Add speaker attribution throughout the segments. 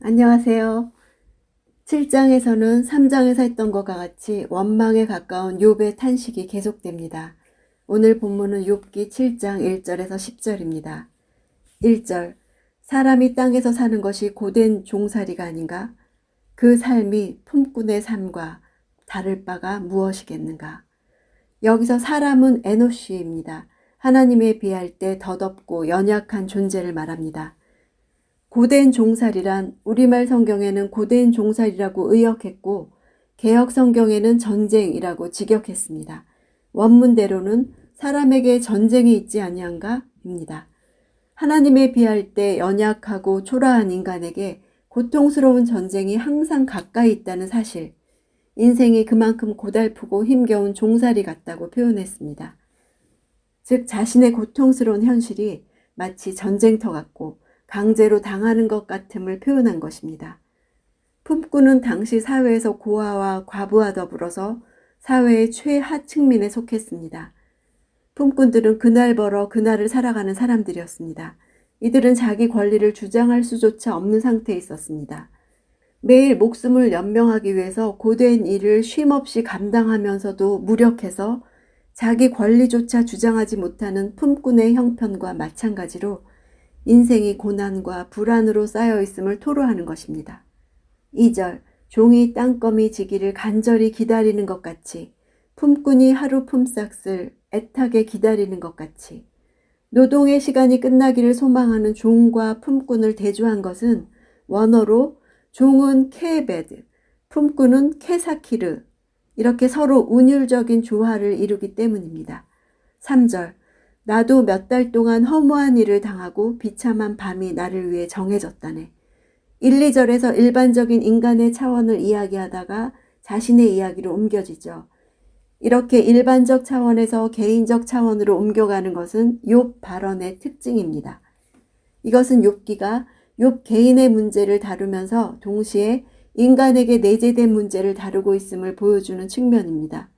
Speaker 1: 안녕하세요. 7장에서는 3장에서 했던 것과 같이 원망에 가까운 욥의 탄식이 계속됩니다. 오늘 본문은 욥기 7장 1절에서 10절입니다. 1절, 사람이 땅에서 사는 것이 고된 종살이가 아닌가? 그 삶이 품꾼의 삶과 다를 바가 무엇이겠는가? 여기서 사람은 에노시입니다. 하나님에 비할 때 더덥고 연약한 존재를 말합니다. 고된 종살이란 우리말 성경에는 고된 종살이라고 의역했고 개역 성경에는 전쟁이라고 직역했습니다. 원문대로는 사람에게 전쟁이 있지 아니한가? 입니다. 하나님에 비할 때 연약하고 초라한 인간에게 고통스러운 전쟁이 항상 가까이 있다는 사실, 인생이 그만큼 고달프고 힘겨운 종살이 같다고 표현했습니다. 즉 자신의 고통스러운 현실이 마치 전쟁터 같고 강제로 당하는 것 같음을 표현한 것입니다. 품꾼은 당시 사회에서 고아와 과부와 더불어서 사회의 최하층민에 속했습니다. 품꾼들은 그날 벌어 그날을 살아가는 사람들이었습니다. 이들은 자기 권리를 주장할 수조차 없는 상태에 있었습니다. 매일 목숨을 연명하기 위해서 고된 일을 쉼없이 감당하면서도 무력해서 자기 권리조차 주장하지 못하는 품꾼의 형편과 마찬가지로 인생이 고난과 불안으로 쌓여 있음을 토로하는 것입니다. 2절, 종이 땅거미 지기를 간절히 기다리는 것 같이, 품꾼이 하루 품삯을 애타게 기다리는 것 같이, 노동의 시간이 끝나기를 소망하는 종과 품꾼을 대조한 것은 원어로 종은 케베드, 품꾼은 케사키르, 이렇게 서로 운율적인 조화를 이루기 때문입니다. 3절, 나도 몇 달 동안 허무한 일을 당하고 비참한 밤이 나를 위해 정해졌다네. 1, 2절에서 일반적인 인간의 차원을 이야기하다가 자신의 이야기로 옮겨지죠. 이렇게 일반적 차원에서 개인적 차원으로 옮겨가는 것은 욥 발언의 특징입니다. 이것은 욥기가 욥 개인의 문제를 다루면서 동시에 인간에게 내재된 문제를 다루고 있음을 보여주는 측면입니다.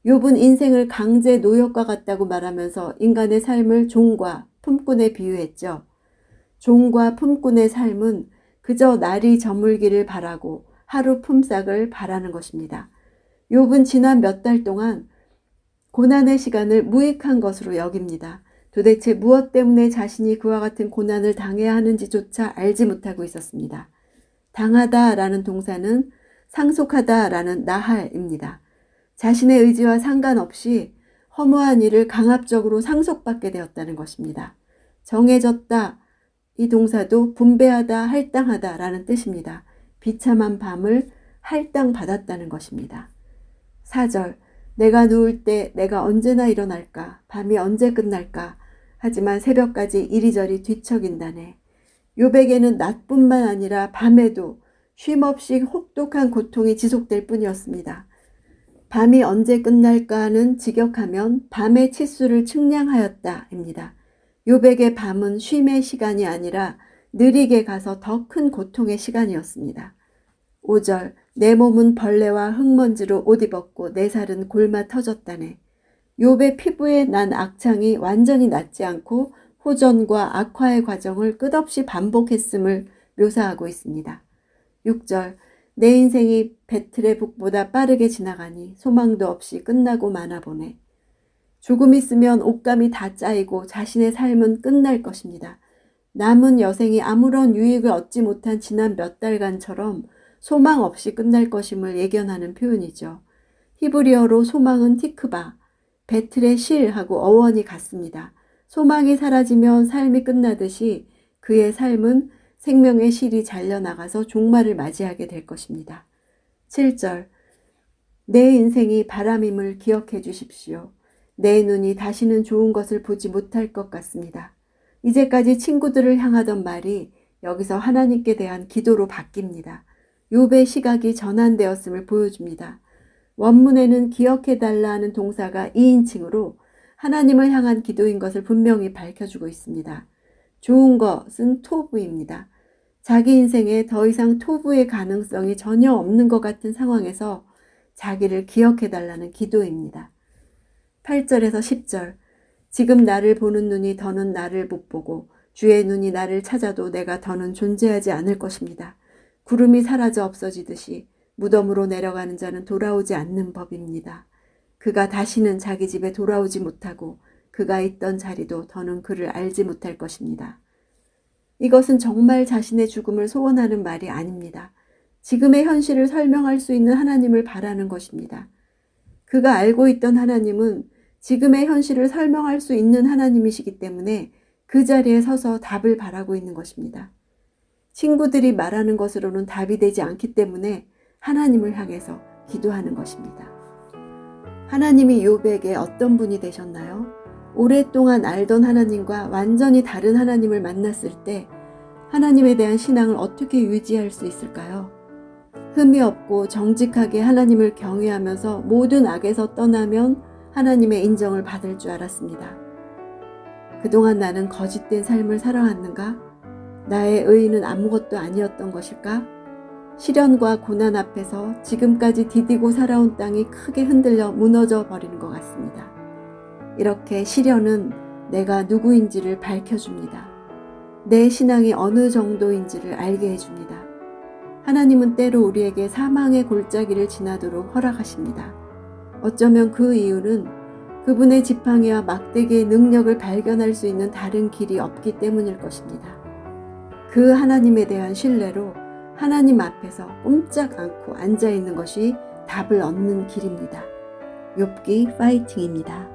Speaker 1: 욥은 인생을 강제 노역과 같다고 말하면서 인간의 삶을 종과 품꾼에 비유했죠. 종과 품꾼의 삶은 그저 날이 저물기를 바라고 하루 품삯을 바라는 것입니다. 욥은 지난 몇 달 동안 고난의 시간을 무익한 것으로 여깁니다. 도대체 무엇 때문에 자신이 그와 같은 고난을 당해야 하는지조차 알지 못하고 있었습니다. 당하다라는 동사는 상속하다라는 나할입니다. 자신의 의지와 상관없이 허무한 일을 강압적으로 상속받게 되었다는 것입니다. 정해졌다. 이 동사도 분배하다, 할당하다 라는 뜻입니다. 비참한 밤을 할당받았다는 것입니다. 4절, 내가 누울 때 내가 언제나 일어날까? 밤이 언제 끝날까? 하지만 새벽까지 이리저리 뒤척인다네. 욥에게는 낮뿐만 아니라 밤에도 쉼없이 혹독한 고통이 지속될 뿐이었습니다. 밤이 언제 끝날까는 직역하면 밤의 치수를 측량하였다입니다. 욥에게 밤은 쉼의 시간이 아니라 느리게 가서 더 큰 고통의 시간이었습니다. 5절, 내 몸은 벌레와 흙먼지로 옷 입었고 내 살은 골마 터졌다네. 욥의 피부에 난 악창이 완전히 낫지 않고 호전과 악화의 과정을 끝없이 반복했음을 묘사하고 있습니다. 6절, 내 인생이 배틀의 북보다 빠르게 지나가니 소망도 없이 끝나고 마나 보네. 조금 있으면 옷감이 다 짜이고 자신의 삶은 끝날 것입니다. 남은 여생이 아무런 유익을 얻지 못한 지난 몇 달간처럼 소망 없이 끝날 것임을 예견하는 표현이죠. 히브리어로 소망은 티크바, 배틀의 실하고 어원이 같습니다. 소망이 사라지면 삶이 끝나듯이 그의 삶은 생명의 실이 잘려나가서 종말을 맞이하게 될 것입니다. 7절, 내 인생이 바람임을 기억해 주십시오. 내 눈이 다시는 좋은 것을 보지 못할 것 같습니다. 이제까지 친구들을 향하던 말이 여기서 하나님께 대한 기도로 바뀝니다. 욥의 시각이 전환되었음을 보여줍니다. 원문에는 기억해달라는 동사가 2인칭으로 하나님을 향한 기도인 것을 분명히 밝혀주고 있습니다. 좋은 것은 토부입니다. 자기 인생에 더 이상 토부의 가능성이 전혀 없는 것 같은 상황에서 자기를 기억해달라는 기도입니다. 8절에서 10절, 지금 나를 보는 눈이 더는 나를 못 보고 주의 눈이 나를 찾아도 내가 더는 존재하지 않을 것입니다. 구름이 사라져 없어지듯이 무덤으로 내려가는 자는 돌아오지 않는 법입니다. 그가 다시는 자기 집에 돌아오지 못하고 그가 있던 자리도 더는 그를 알지 못할 것입니다. 이것은 정말 자신의 죽음을 소원하는 말이 아닙니다. 지금의 현실을 설명할 수 있는 하나님을 바라는 것입니다. 그가 알고 있던 하나님은 지금의 현실을 설명할 수 있는 하나님이시기 때문에 그 자리에 서서 답을 바라고 있는 것입니다. 친구들이 말하는 것으로는 답이 되지 않기 때문에 하나님을 향해서 기도하는 것입니다. 하나님이 욥에게 어떤 분이 되셨나요? 오랫동안 알던 하나님과 완전히 다른 하나님을 만났을 때 하나님에 대한 신앙을 어떻게 유지할 수 있을까요? 흠이 없고 정직하게 하나님을 경외하면서 모든 악에서 떠나면 하나님의 인정을 받을 줄 알았습니다. 그동안 나는 거짓된 삶을 살아왔는가? 나의 의의는 아무것도 아니었던 것일까? 시련과 고난 앞에서 지금까지 디디고 살아온 땅이 크게 흔들려 무너져 버리는 것 같습니다. 이렇게 시련은 내가 누구인지를 밝혀줍니다. 내 신앙이 어느 정도인지를 알게 해줍니다. 하나님은 때로 우리에게 사망의 골짜기를 지나도록 허락하십니다. 어쩌면 그 이유는 그분의 지팡이와 막대기의 능력을 발견할 수 있는 다른 길이 없기 때문일 것입니다. 그 하나님에 대한 신뢰로 하나님 앞에서 꼼짝 않고 앉아있는 것이 답을 얻는 길입니다. 욥기 파이팅입니다.